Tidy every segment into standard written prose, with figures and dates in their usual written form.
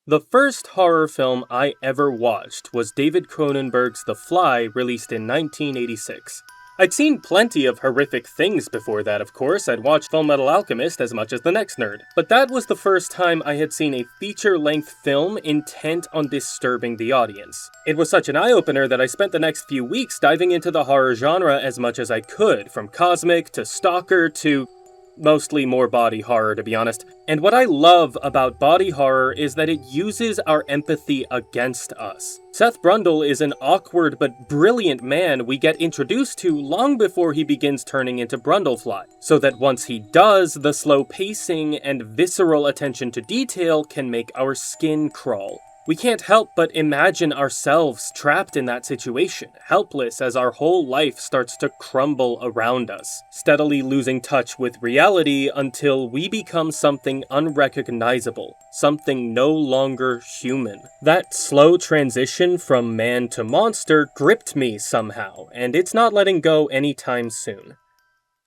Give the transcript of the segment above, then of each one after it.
The first horror film I ever watched was David Cronenberg's The Fly, released in 1986. I'd seen plenty of horrific things before that, of course. I'd watched Fullmetal Alchemist as much as the next nerd. But that was the first time I had seen a feature-length film intent on disturbing the audience. It was such an eye-opener that I spent the next few weeks diving into the horror genre as much as I could, from cosmic to stalker to mostly more body horror, to be honest. And what I love about body horror is that it uses our empathy against us. Seth Brundle is an awkward but brilliant man we get introduced to long before he begins turning into Brundlefly, so that once he does, the slow pacing and visceral attention to detail can make our skin crawl. We can't help but imagine ourselves trapped in that situation, helpless as our whole life starts to crumble around us, steadily losing touch with reality until we become something unrecognizable, something no longer human. That slow transition from man to monster gripped me somehow, and it's not letting go anytime soon.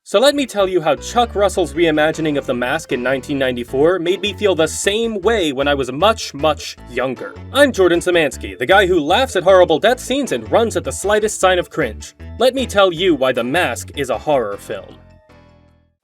So let me tell you how Chuck Russell's reimagining of The Mask in 1994 made me feel the same way when I was much, much younger. I'm Jordan Szymanski, the guy who laughs at horrible death scenes and runs at the slightest sign of cringe. Let me tell you why The Mask is a horror film.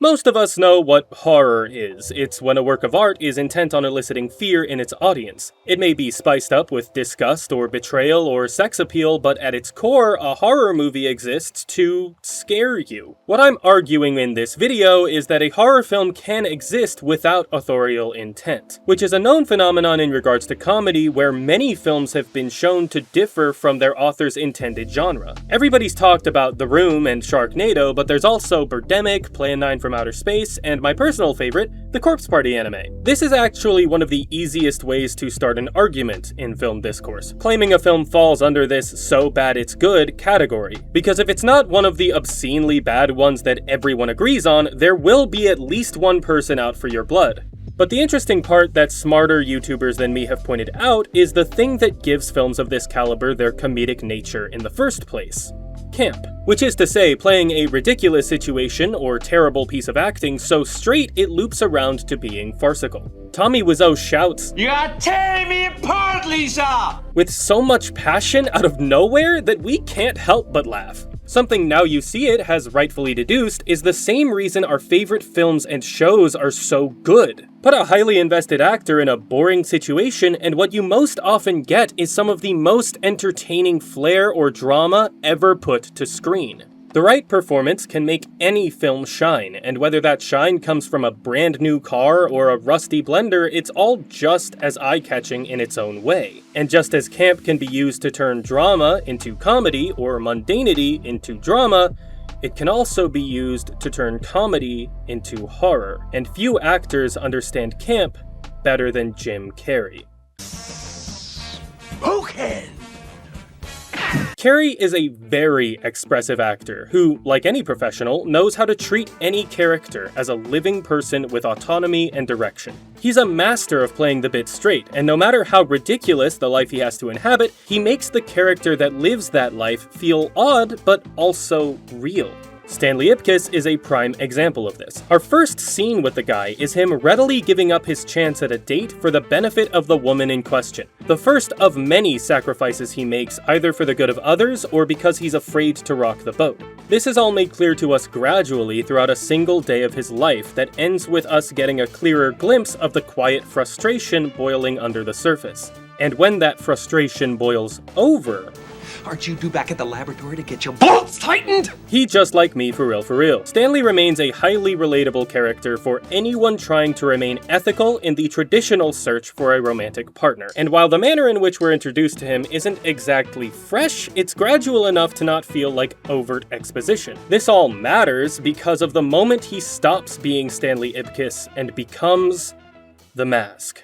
Most of us know what horror is. It's when a work of art is intent on eliciting fear in its audience. It may be spiced up with disgust or betrayal or sex appeal, but at its core, a horror movie exists to scare you. What I'm arguing in this video is that a horror film can exist without authorial intent, which is a known phenomenon in regards to comedy where many films have been shown to differ from their author's intended genre. Everybody's talked about The Room and Sharknado, but there's also Birdemic, Plan 9 from Outer Space, and my personal favorite, the Corpse Party anime. This is actually one of the easiest ways to start an argument in film discourse, claiming a film falls under this so bad it's good category. Because if it's not one of the obscenely bad ones that everyone agrees on, there will be at least one person out for your blood. But the interesting part that smarter YouTubers than me have pointed out is the thing that gives films of this caliber their comedic nature in the first place. Camp. Which is to say, playing a ridiculous situation or terrible piece of acting so straight it loops around to being farcical. Tommy Wiseau shouts, "You are tearing me apart, Lisa!" with so much passion out of nowhere that we can't help but laugh. Something Now You See It has rightfully deduced is the same reason our favorite films and shows are so good. Put a highly invested actor in a boring situation and what you most often get is some of the most entertaining flair or drama ever put to screen. The right performance can make any film shine, and whether that shine comes from a brand new car or a rusty blender, it's all just as eye-catching in its own way. And just as camp can be used to turn drama into comedy or mundanity into drama, it can also be used to turn comedy into horror. And few actors understand camp better than Jim Carrey. Who can? Carrey is a very expressive actor who, like any professional, knows how to treat any character as a living person with autonomy and direction. He's a master of playing the bit straight, and no matter how ridiculous the life he has to inhabit, he makes the character that lives that life feel odd, but also real. Stanley Ipkiss is a prime example of this. Our first scene with the guy is him readily giving up his chance at a date for the benefit of the woman in question. The first of many sacrifices he makes either for the good of others or because he's afraid to rock the boat. This is all made clear to us gradually throughout a single day of his life that ends with us getting a clearer glimpse of the quiet frustration boiling under the surface. And when that frustration boils over, aren't you due back at the laboratory to get your bolts tightened? He just like me for real for real. Stanley remains a highly relatable character for anyone trying to remain ethical in the traditional search for a romantic partner. And while the manner in which we're introduced to him isn't exactly fresh, it's gradual enough to not feel like overt exposition. This all matters because of the moment he stops being Stanley Ipkiss and becomes the Mask.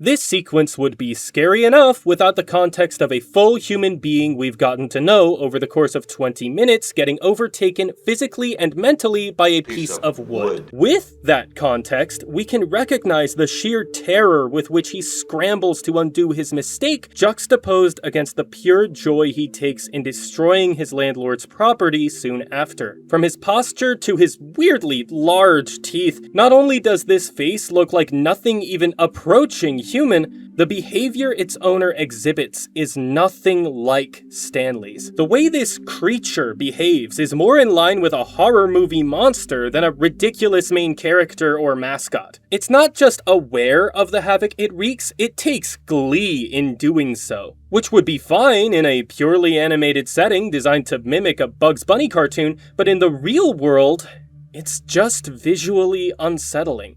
This sequence would be scary enough without the context of a full human being we've gotten to know over the course of 20 minutes getting overtaken physically and mentally by a piece of wood. With that context, we can recognize the sheer terror with which he scrambles to undo his mistake, juxtaposed against the pure joy he takes in destroying his landlord's property soon after. From his posture to his weirdly large teeth, not only does this face look like nothing even approaching human, the behavior its owner exhibits is nothing like Stanley's. The way this creature behaves is more in line with a horror movie monster than a ridiculous main character or mascot. It's not just aware of the havoc it wreaks, it takes glee in doing so. Which would be fine in a purely animated setting designed to mimic a Bugs Bunny cartoon, but in the real world, it's just visually unsettling.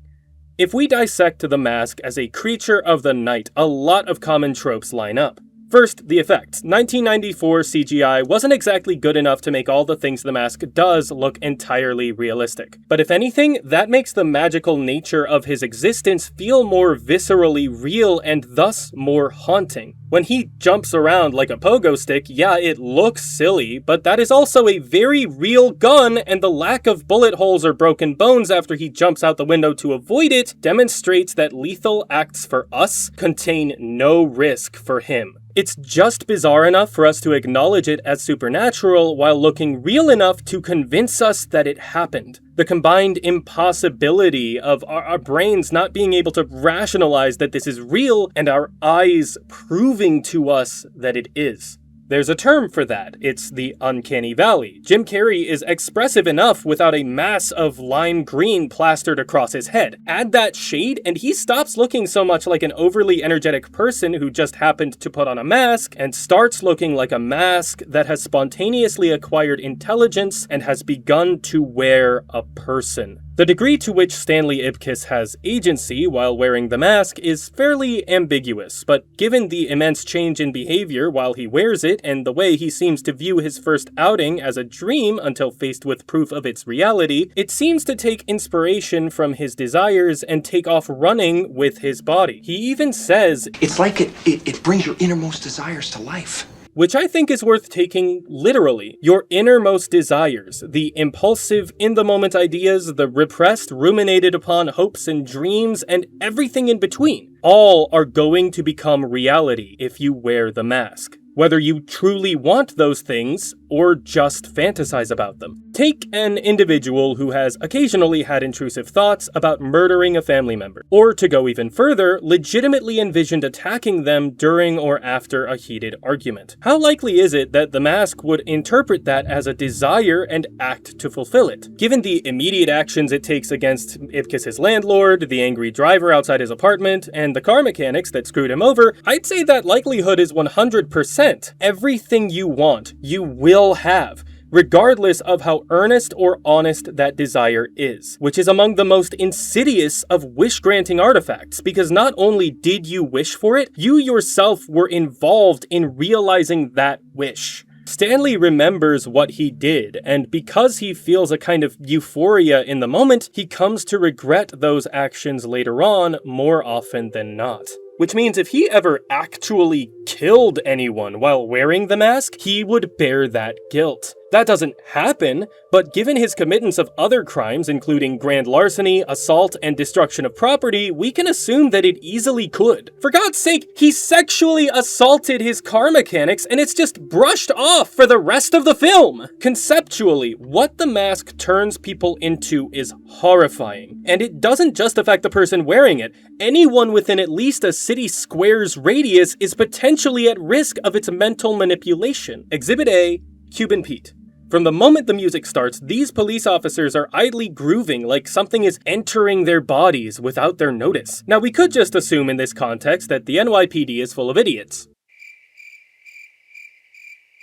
If we dissect the mask as a creature of the night, a lot of common tropes line up. First, the effects. 1994 CGI wasn't exactly good enough to make all the things the mask does look entirely realistic. But if anything, that makes the magical nature of his existence feel more viscerally real and thus more haunting. When he jumps around like a pogo stick, yeah, it looks silly, but that is also a very real gun, and the lack of bullet holes or broken bones after he jumps out the window to avoid it demonstrates that lethal acts for us contain no risk for him. It's just bizarre enough for us to acknowledge it as supernatural while looking real enough to convince us that it happened. The combined impossibility of our brains not being able to rationalize that this is real and our eyes proving to us that it is. There's a term for that. It's the uncanny valley. Jim Carrey is expressive enough without a mass of lime green plastered across his head. Add that shade and he stops looking so much like an overly energetic person who just happened to put on a mask and starts looking like a mask that has spontaneously acquired intelligence and has begun to wear a person. The degree to which Stanley Ipkiss has agency while wearing the mask is fairly ambiguous, but given the immense change in behavior while he wears it and the way he seems to view his first outing as a dream until faced with proof of its reality, it seems to take inspiration from his desires and take off running with his body. He even says, It's like it brings your innermost desires to life. Which I think is worth taking literally. Your innermost desires, the impulsive, in-the-moment ideas, the repressed, ruminated upon hopes and dreams, and everything in between, all are going to become reality if you wear the mask. Whether you truly want those things, or just fantasize about them. Take an individual who has occasionally had intrusive thoughts about murdering a family member, or to go even further, legitimately envisioned attacking them during or after a heated argument. How likely is it that the mask would interpret that as a desire and act to fulfill it? Given the immediate actions it takes against Ipkiss's landlord, the angry driver outside his apartment, and the car mechanics that screwed him over, I'd say that likelihood is 100%. Everything you want, you will have, regardless of how earnest or honest that desire is, which is among the most insidious of wish-granting artifacts, because not only did you wish for it, you yourself were involved in realizing that wish. Stanley remembers what he did, and because he feels a kind of euphoria in the moment, he comes to regret those actions later on more often than not. Which means if he ever actually killed anyone while wearing the mask, he would bear that guilt. That doesn't happen, but given his committance of other crimes, including grand larceny, assault, and destruction of property, we can assume that it easily could. For God's sake, he sexually assaulted his car mechanics, and it's just brushed off for the rest of the film. Conceptually, what the mask turns people into is horrifying, and it doesn't just affect the person wearing it. Anyone within at least a city square's radius is potentially at risk of its mental manipulation. Exhibit A, Cuban Pete. From the moment the music starts, these police officers are idly grooving like something is entering their bodies without their notice. Now, we could just assume in this context that the NYPD is full of idiots.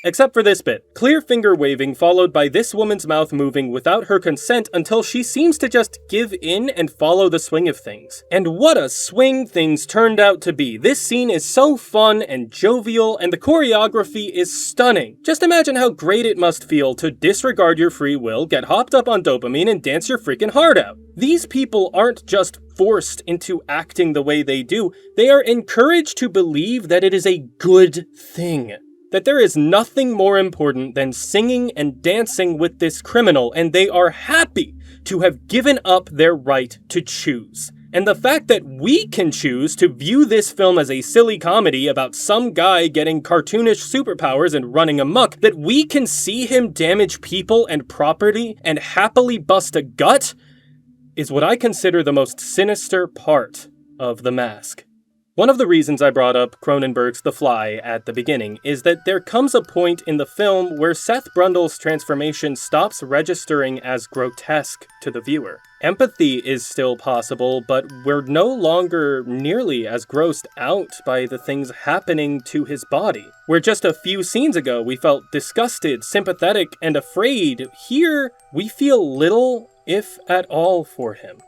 Except for this bit. Clear finger waving followed by this woman's mouth moving without her consent until she seems to just give in and follow the swing of things. And what a swing things turned out to be. This scene is so fun and jovial, and the choreography is stunning. Just imagine how great it must feel to disregard your free will, get hopped up on dopamine, and dance your freaking heart out. These people aren't just forced into acting the way they do, they are encouraged to believe that it is a good thing. That there is nothing more important than singing and dancing with this criminal, and they are happy to have given up their right to choose. And the fact that we can choose to view this film as a silly comedy about some guy getting cartoonish superpowers and running amok, that we can see him damage people and property and happily bust a gut, is what I consider the most sinister part of The Mask. One of the reasons I brought up Cronenberg's The Fly at the beginning is that there comes a point in the film where Seth Brundle's transformation stops registering as grotesque to the viewer. Empathy is still possible, but we're no longer nearly as grossed out by the things happening to his body. Where just a few scenes ago we felt disgusted, sympathetic, and afraid, here we feel little, if at all, for him.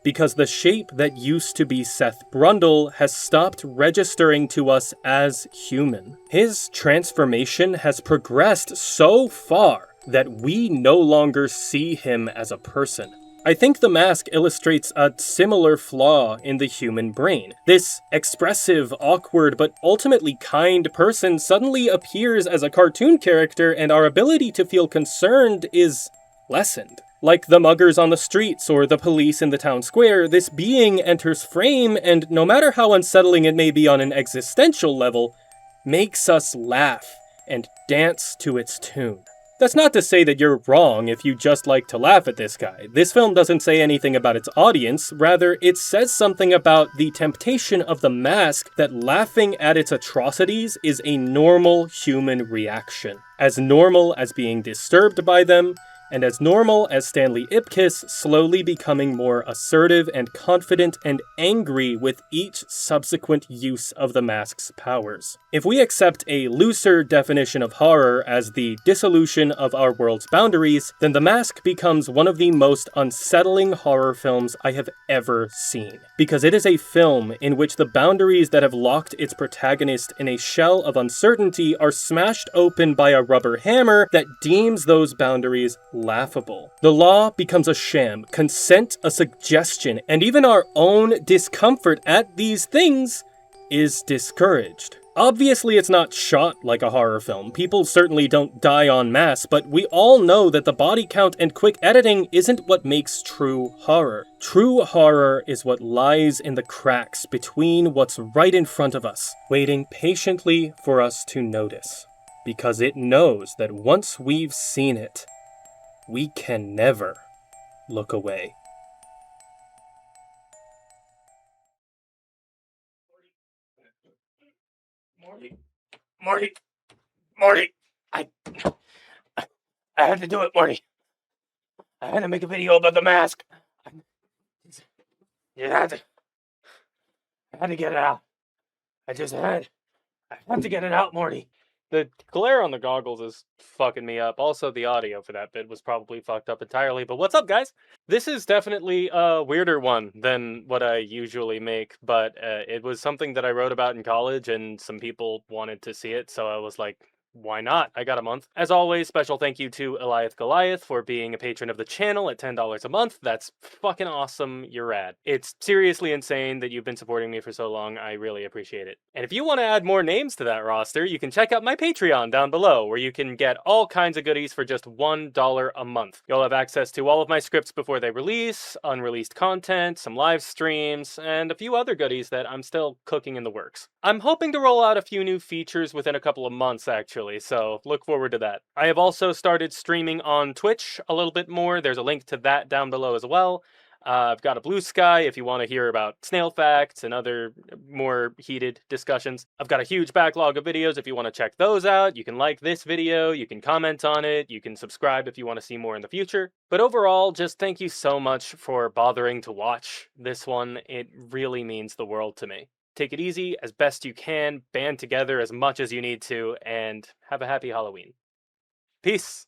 Because the shape that used to be Seth Brundle has stopped registering to us as human. His transformation has progressed so far that we no longer see him as a person. I think The Mask illustrates a similar flaw in the human brain. This expressive, awkward, but ultimately kind person suddenly appears as a cartoon character, and our ability to feel concerned is lessened. Like the muggers on the streets or the police in the town square, this being enters frame and, no matter how unsettling it may be on an existential level, makes us laugh and dance to its tune. That's not to say that you're wrong if you just like to laugh at this guy. This film doesn't say anything about its audience, rather it says something about the temptation of the mask that laughing at its atrocities is a normal human reaction. As normal as being disturbed by them, and as normal as Stanley Ipkiss slowly becoming more assertive and confident and angry with each subsequent use of the mask's powers. If we accept a looser definition of horror as the dissolution of our world's boundaries, then The Mask becomes one of the most unsettling horror films I have ever seen. Because it is a film in which the boundaries that have locked its protagonist in a shell of uncertainty are smashed open by a rubber hammer that deems those boundaries laughable. The law becomes a sham, consent a suggestion, and even our own discomfort at these things is discouraged. Obviously, it's not shot like a horror film. People certainly don't die en masse, but we all know that the body count and quick editing isn't what makes true horror. True horror is what lies in the cracks between what's right in front of us, waiting patiently for us to notice. Because it knows that once we've seen it, we can never look away. Morty, I had to do it, Morty. I had to make a video about the mask. I had to get it out. I had to get it out, Morty. The glare on the goggles is fucking me up. Also, the audio for that bit was probably fucked up entirely. But what's up, guys? This is definitely a weirder one than what I usually make, but it was something that I wrote about in college, and some people wanted to see it, so I was like, why not? I got a month. As always, special thank you to Eliath Goliath for being a patron of the channel at $10 a month. That's fucking awesome. You're rad. It's seriously insane that you've been supporting me for so long. I really appreciate it. And if you want to add more names to that roster, you can check out my Patreon down below, where you can get all kinds of goodies for just $1 a month. You'll have access to all of my scripts before they release, unreleased content, some live streams, and a few other goodies that I'm still cooking in the works. I'm hoping to roll out a few new features within a couple of months, actually, so look forward to that. I have also started streaming on Twitch a little bit more. There's a link to that down below as well. I've got a Blue Sky if you want to hear about snail facts and other more heated discussions. I've got a huge backlog of videos if you want to check those out. You can like this video, you can comment on it, you can subscribe if you want to see more in the future. But overall, just thank you so much for bothering to watch this one. It really means the world to me. take it easy as best you can, band together as much as you need to, and have a happy Halloween. Peace!